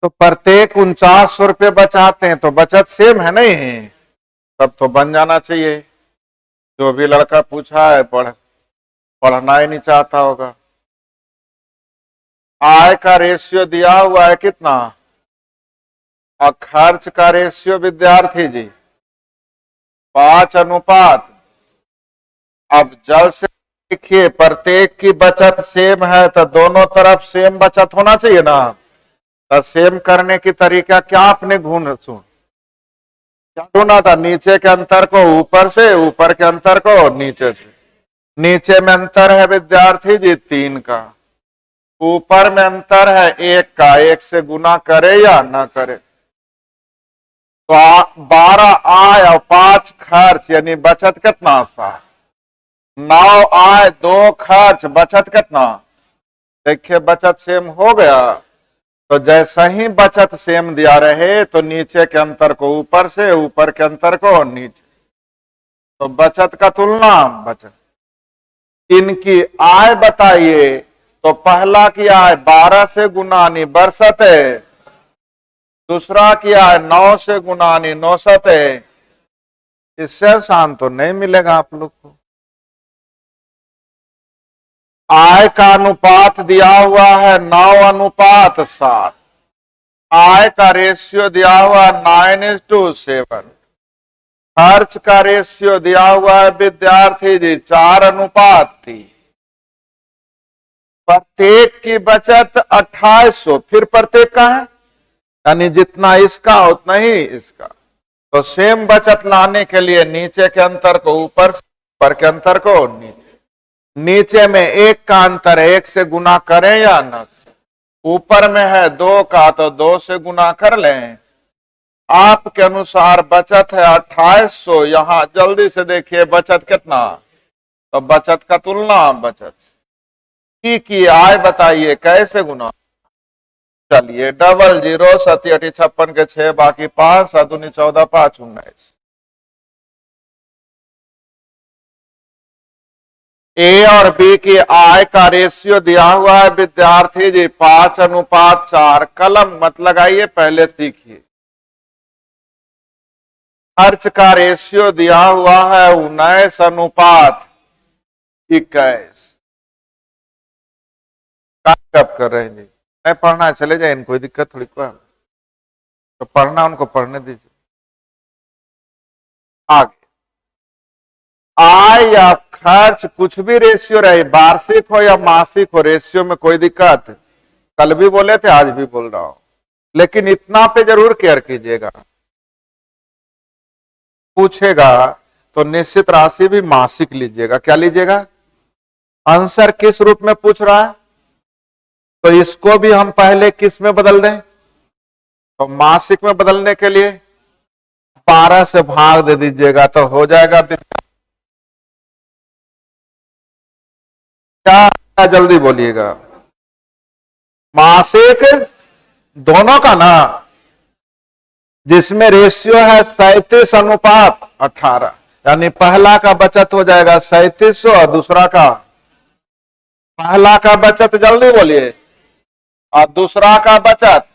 तो प्रत्येक 4900 रुपये बचाते हैं तो बचत सेम है नहीं, तब तो बन जाना चाहिए। जो भी लड़का पूछा है पढ़ना ही नहीं चाहता होगा। आय का रेशियो दिया हुआ है कितना, और खर्च का रेशियो विद्यार्थी जी 5:। अब जब से देखिए प्रत्येक की बचत सेम है तो दोनों तरफ सेम बचत होना चाहिए ना। तो सेम करने की तरीका क्या आपने क्या ढूंढा था, नीचे के अंतर को ऊपर से, ऊपर के अंतर को नीचे से। नीचे में अंतर है विद्यार्थी जी 3 का, ऊपर में अंतर है 1 का, 1 से गुना करे या ना करे। तो 12 आय और 5 खर्च यानी बचत कितना 7, 9 आय 2 खर्च बचत कितना। देखिए बचत सेम हो गया। तो जैसा ही बचत सेम दिया रहे तो नीचे के अंतर को ऊपर से, ऊपर के अंतर को नीचे। तो बचत का तुलना बचत। इनकी आय बताइए तो पहला की आय 12 से गुनानी बरसत है, दूसरा की आय 9 से गुनानी 900 है। इससे आसान तो नहीं मिलेगा आप लोग को। आय का अनुपात दिया हुआ है 9:7। आय का रेशियो दिया हुआ 9:7। खर्च का रेशियो दिया हुआ है विद्यार्थी जी 4:3। प्रत्येक की बचत 2800, फिर प्रत्येक का है यानी जितना इसका उतना ही इसका। तो सेम बचत लाने के लिए नीचे के अंतर को ऊपर से, ऊपर के अंतर को नीचे। नीचे में 1 का अंतर है, 1 से गुना करें या ना। ऊपर में है 2 का तो 2 से गुना कर लें। आपके अनुसार बचत है 2800। यहां जल्दी से देखिए बचत कितना, तो बचत का तुलना बचत की आय बताइए कैसे गुना। चलिए 00 7 8 56 के 6 बाकी 5 7 19 14 5 19। ए और बी की आय का रेशियो दिया हुआ है विद्यार्थी जी 5:4। कलम मत लगाइए, पहले सीखिए। खर्च का रेशियो दिया हुआ है 19:21। कब कर रहे हैं जी, नहीं पढ़ना है चले जाए, इनको कोई दिक्कत थोड़ी कोई, तो पढ़ना उनको पढ़ने दीजिए। आगे आय या खर्च कुछ भी रेशियो रहे, वार्षिक हो या मासिक हो, रेशियो में कोई दिक्कत। कल भी बोले थे आज भी बोल रहा हूं, लेकिन इतना पे जरूर केयर कीजिएगा। पूछेगा तो निश्चित राशि भी मासिक लीजिएगा। क्या लीजिएगा, आंसर किस रूप में पूछ रहा है तो इसको भी हम पहले किस में बदल दें, तो मासिक में बदलने के लिए 12 से भाग दे दीजिएगा तो हो जाएगा। क्या जल्दी बोलिएगा, मासिक दोनों का ना, जिसमें रेशियो है 37:18 यानी पहला का बचत हो जाएगा 3700 और दूसरा का, पहला का बचत जल्दी बोलिए और दूसरा का बचत।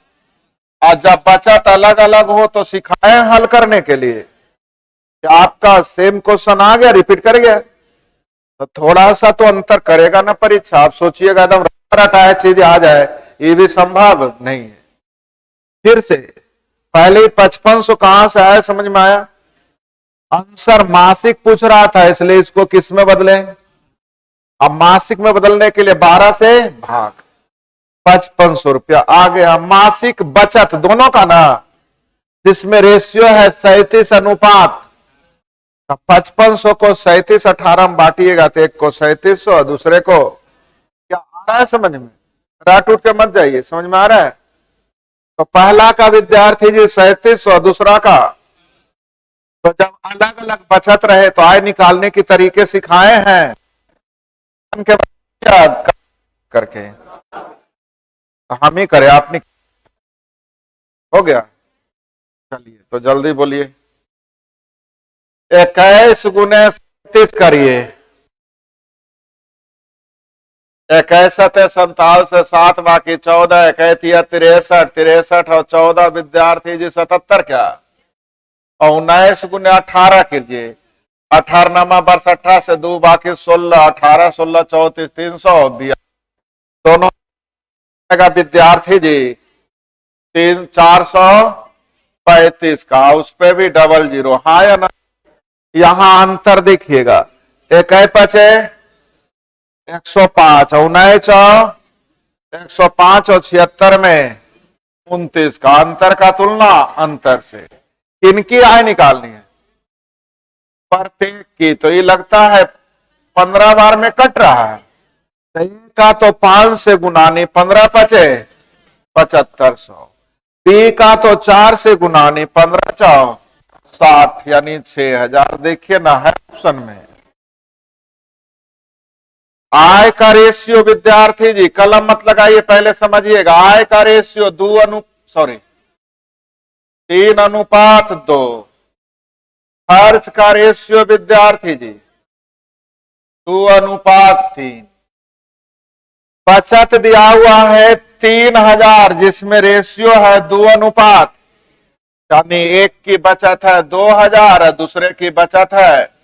और जब बचत अलग अलग हो तो सिखाए हल करने के लिए। आपका सेम क्वेश्चन आ गया, रिपीट कर गया तो थोड़ा सा तो अंतर करेगा ना परीक्षा। आप सोचिएगा एकदम रटाया चीज आ जाए, ये भी संभव नहीं है। फिर से पहले 5500 कहां से आया समझ में आया। आंसर मासिक पूछ रहा था इसलिए इसको किस में बदले। अब मासिक में बदलने के लिए 12 से भाग, 5500 रुपया आ गया। मासिक बचत दोनों का ना, जिसमें रेशियो है 37:। 5500 को 37:18 में बांटिएगा तो एक को 3700 और दूसरे को, क्या आ रहा है समझ में, रट उठ के मत जाइए, समझ में आ रहा है। तो पहला का विद्यार्थी जी 3700, दूसरा का, तो जब अलग अलग बचत रहे तो आय निकालने की तरीके सिखाए हैं करके, हम ही करें आप नहीं, हो गया। चलिए तो जल्दी बोलिए, 21 × 37 करिए। 61 है 47 से 7 बाकी 14, 61 63, 63 और 14 विद्यार्थी जी 77 क्या, और 19 गुने 18 कीजिए, 18 नमा वर्ष 18 से 2 बाकी 16, 18 16 34 320 दोनों विद्यार्थी जी 435 का, उस पे भी डबल जीरो, हाँ या ना। यहां अंतर देखिएगा, एक 105 और 19 105 और 76 में 29 का अंतर का तुलना अंतर से किनकी आय निकालनी है, प्रत्येक की। तो ये लगता है 15 बार में कट रहा है, तो का तो 5 से गुनानी 15 पचे 7500, बी का तो 4 से गुनानी 15 4 60 यानी 6000। देखिए ना है ऑप्शन में। आय का रेशियो विद्यार्थी जी कलम मत लगाइए, पहले समझिएगा। आय का रेशियो 3:2, खर्च का रेशियो विद्यार्थी जी 2:3, बचत दिया हुआ है 3000 जिसमें रेशियो है 2:, यानी एक की बचत है 2000, दूसरे की बचत है।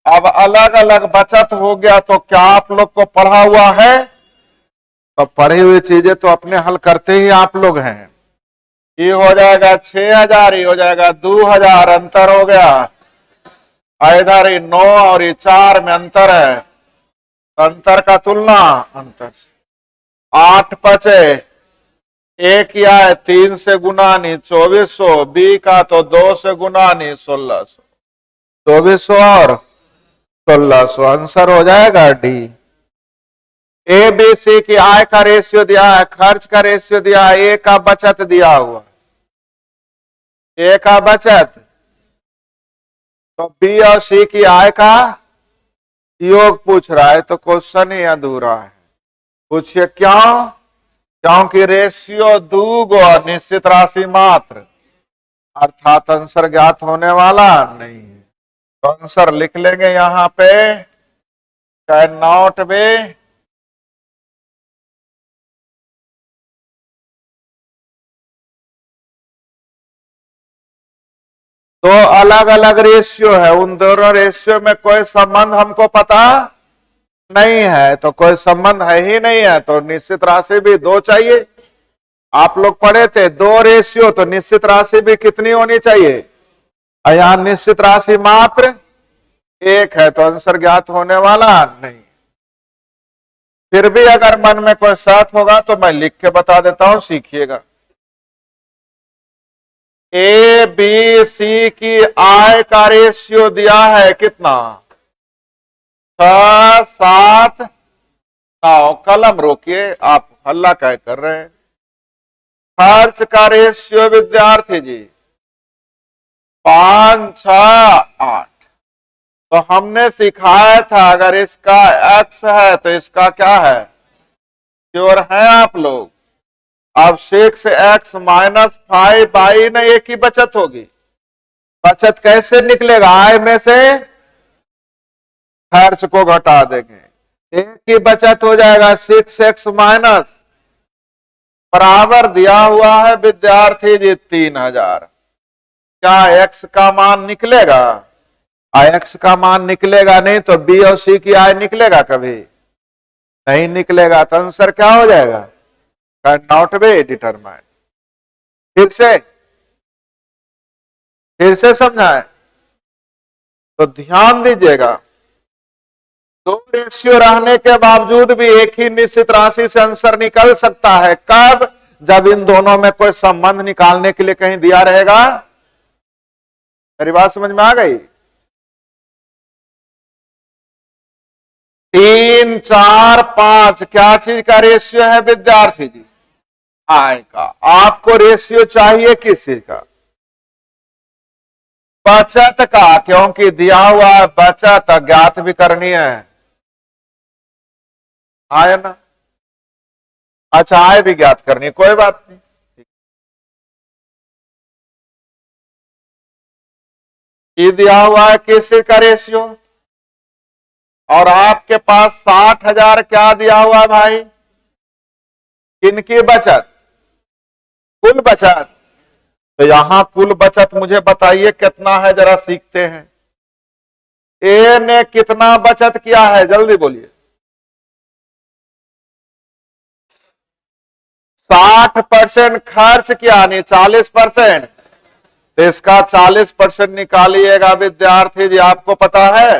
अब अलग अलग बचत हो गया तो क्या आप लोग को पढ़ा हुआ है, तो पढ़ी हुई चीजें तो अपने हल करते ही आप लोग हैं। ये हो जाएगा 6000, ये हो जाएगा 2000, अंतर हो गया। इधर 9 और ये 4 में अंतर है, अंतर का तुलना अंतर से। 8 पचे 1 या 3 से गुनानी 2400, बी का तो 2 से गुनानी 1600, 2400 और 1600, आंसर हो जाएगा डी। ए बी सी की आय का रेशियो दिया है, खर्च का रेशियो दिया है, ए का बचत दिया हुआ, ए का बचत, तो बी और सी की आय का योग पूछ रहा है, तो क्वेश्चन ही अधूरा है। पूछिए क्यों, क्योंकि रेशियो दूगो निश्चित राशि मात्र, अर्थात आंसर ज्ञात होने वाला नहीं है। तो आंसर लिख लेंगे यहां पे, कैन नॉट बी, तो अलग अलग रेशियो है, उन दोनों रेशियो में कोई संबंध हमको पता नहीं है, तो कोई संबंध है ही नहीं है, तो निश्चित राशि भी 2 चाहिए। आप लोग पढ़े थे 2 रेशियो, तो निश्चित राशि भी कितनी होनी चाहिए, और यहां निश्चित राशि मात्र 1 है, तो आंसर ज्ञात होने वाला नहीं। फिर भी अगर मन में कोई शक होगा तो मैं लिख के बता देता हूं, सीखिएगा। ए बी सी की आय का रेशियो दिया है कितना, 6 7 9, कलम रोकिए, आप हल्ला क्या कर रहे हैं। खर्च का रेशियो विद्यार्थी जी 5 6 8, तो हमने सिखाया था अगर इसका x है तो इसका क्या है, श्योर है आप लोग। अब 6x -5 बाई न एक ही बचत होगी, बचत कैसे निकलेगा, आय में से खर्च को घटा देंगे, एक की बचत हो जाएगा 6x माइनस, बराबर दिया हुआ है विद्यार्थी जी 3000। क्या x का मान निकलेगा, x का मान निकलेगा नहीं तो बी और सी की आय निकलेगा, कभी नहीं निकलेगा, तो आंसर क्या हो जाएगा, कैन नॉट बी डिटरमाइंड। फिर से समझाएं, तो ध्यान दीजिएगा, 2 रेशियो रहने के बावजूद भी एक ही निश्चित राशि से आंसर निकल सकता है, कब, जब इन दोनों में कोई संबंध निकालने के लिए कहीं दिया रहेगा। मेरी बात समझ में आ गई। 3 4 5 क्या चीज का रेशियो है विद्यार्थी जी, आय का। आपको रेशियो चाहिए किस चीज का, बचत का, क्योंकि दिया हुआ है बचत ज्ञात भी करनी है, आय ना। अच्छा आय भी ज्ञात करनी है, कोई बात नहीं। ये दिया हुआ है किस का रेशियो, और आपके पास 60,000 क्या दिया हुआ है भाई? किनकी बचत? कुल बचत। तो यहां कुल बचत मुझे बताइए कितना है, जरा सीखते हैं। ए ने कितना बचत किया है, जल्दी बोलिए। 60% खर्च किया, नहीं 40%। तो इसका 40% निकालिएगा विद्यार्थी जी, आपको पता है।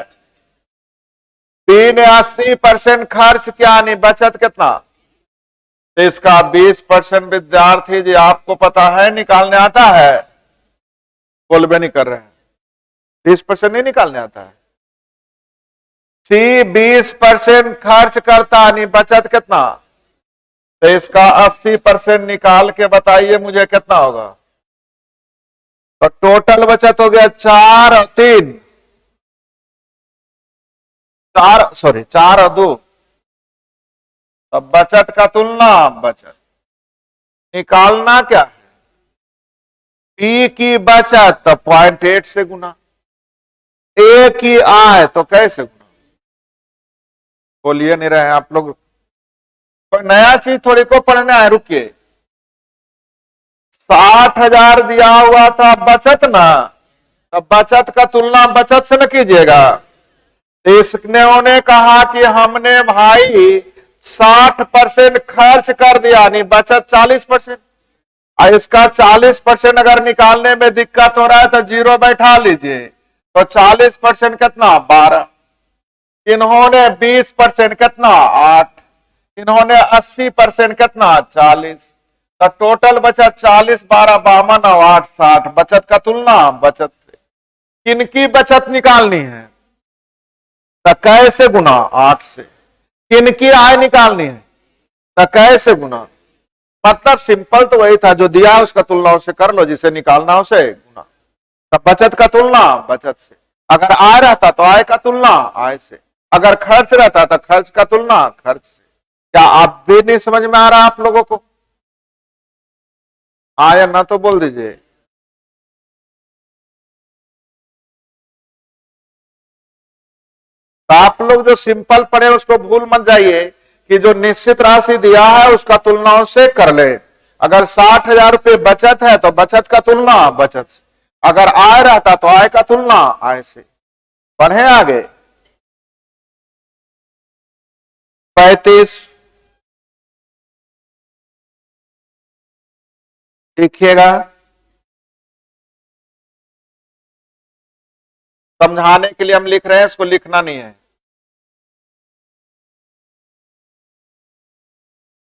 80% खर्च किया, नहीं बचत कितना? तो इसका 20% विद्यार्थी जी आपको पता है, निकालने आता है? बोलबे नहीं कर रहे हैं। 20% नहीं निकालने आता है। सी 20% खर्च करता, नहीं बचत कितना? तो इसका 80% निकाल के बताइए मुझे कितना होगा। तो टोटल बचत हो गया 4 और 3, 4 और 2। अब बचत का तुलना, बचत निकालना क्या है? पी की बचत तो 0.8 से गुना, ए की आय तो कैसे गुना? बोलिए नहीं रहे आप लोग। कोई नया चीज थोड़ी को पढ़ना है, रुकिए। 60,000 दिया हुआ था बचत ना, अब बचत का तुलना बचत से न कीजिएगा। इसने कहा कि हमने भाई 60% खर्च कर दिया, नहीं बचत 40%। और इसका 40% अगर निकालने में दिक्कत हो रहा है तो जीरो बैठा लीजिए। तो 40% कितना? 12। इन्होंने 20% कितना? 8। इन्होंने 80% कितना? 40। तो टोटल बचत 40, 12, 52 और 8, 60। बचत का तुलना बचत से। किनकी बचत निकालनी है? तो कैसे गुना? 8 से। किनकी आय निकालनी है? तो कैसे गुना? मतलब सिंपल तो वही था, जो दिया है उसका तुलना उससे कर लो, जिसे निकालना है उसे गुना। तब बचत का तुलना बचत से। अगर आय रहता तो आय का तुलना आय से। अगर खर्च रहता तो खर्च का तुलना खर्च से। क्या आप भी नहीं समझ में आ रहा आप लोगों को? हाँ या ना तो बोल दीजिए। तो आप लोग जो सिंपल पढ़े उसको भूल मत जाइए कि जो निश्चित राशि दिया है उसका तुलना से कर ले। अगर 60,000 रुपये बचत है तो बचत का तुलना बचत से। अगर आय रहता तो आय का तुलना आय से। बढ़े आगे। 35 लिखिएगा। समझाने के लिए हम लिख रहे हैं, इसको लिखना नहीं है।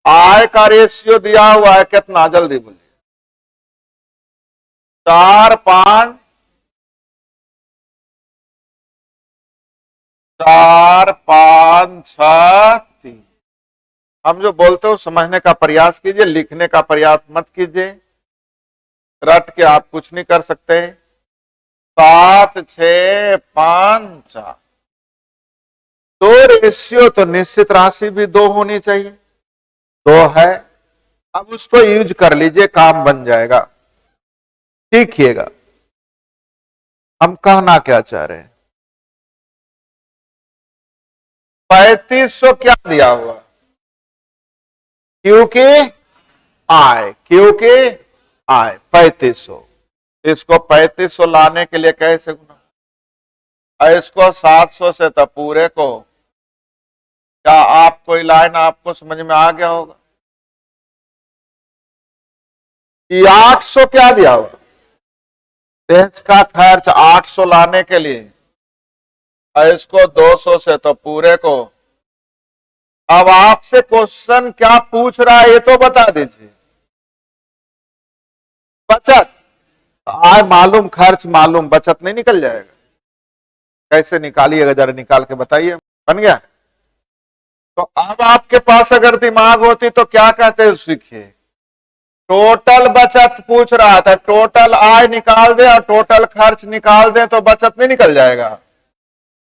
आय का रेशियो दिया हुआ है कितना, जल्दी बोलिए। 4, 5, 4, 5, 6, 3। हम जो बोलते हो समझने का प्रयास कीजिए, लिखने का प्रयास मत कीजिए। रट के आप कुछ नहीं कर सकते। 7, 6, 5, 4। दो रेशियो तो निश्चित राशि भी 2 होनी चाहिए। 2 है। अब उसको यूज कर लीजिए, काम बन जाएगा। सीखिएगा हम कहना क्या चाह रहे हैं। 3500 क्या दिया हुआ? क्योंकि आय, क्योंकि आय 3500। इसको 3500 लाने के लिए कैसे गुना? और इसको 700 से तो पूरे को। क्या आप कोई लाइन आपको समझ में आ गया होगा? कि 800 क्या दिया हुआ? इसका खर्च 800 लाने के लिए, और इसको 200 से तो पूरे को। अब आपसे क्वेश्चन क्या पूछ रहा है ये तो बता दीजिए। बचत आय मालूम, खर्च मालूम, बचत नहीं निकल जाएगा? कैसे निकालिएगा जरा निकाल के बताइए। बन गया? तो अब आपके पास अगर दिमाग होती तो क्या कहते सीखिए। टोटल बचत पूछ रहा था, टोटल आय निकाल दे और टोटल खर्च निकाल दे तो बचत नहीं निकल जाएगा?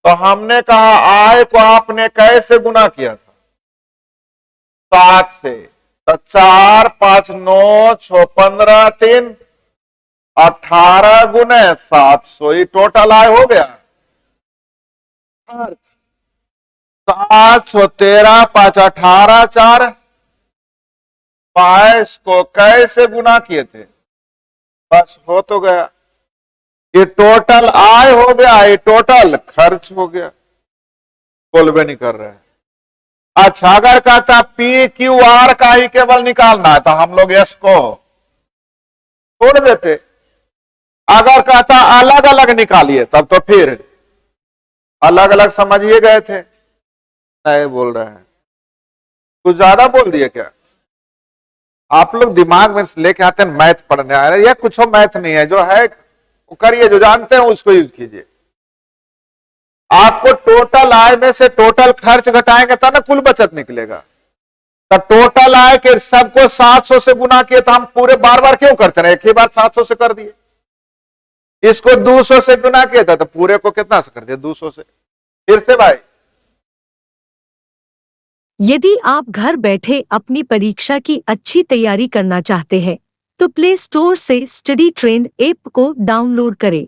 तो हमने कहा आय को आपने कैसे गुना किया था? 7 से। तो 4, 5, 9, 6, 15, 3, 18 गुने 700, ये टोटल आय हो गया। खर्च 7 छो 13, 5 18, 4 22 को कैसे गुना किए थे? बस हो तो गया। ये टोटल आय हो गया, ये टोटल खर्च हो गया। बोलबे नहीं कर रहे हैं। अच्छा, अगर कहता पी क्यू आर का ही केवल निकालना है तो हम लोग एस को छोड़ देते। अगर कहता अलग अलग निकालिए तब तो फिर अलग अलग समझिए गए थे। नहीं बोल रहे हैं, कुछ ज्यादा बोल दिए क्या? आप लोग दिमाग में लेके आते हैं मैथ पढ़ने आ रहे हैं, यह कुछ मैथ नहीं है, जो है वो करिए, जो जानते हैं उसको यूज कीजिए। आपको टोटल आय में से टोटल खर्च घटाएंगे तब ना कुल बचत निकलेगा। तो टोटल आय के सबको 700 से गुना किए तो हम पूरे बार बार क्यों करते रहे, एक ही बार 700 से कर दिए। इसको 200 से गुना किया था तो पूरे को कितना से कर दिया, 200 से। फिर से भाई, यदि आप घर बैठे अपनी परीक्षा की अच्छी तैयारी करना चाहते हैं तो प्ले स्टोर से स्टडी ट्रेंड ऐप को डाउनलोड करें।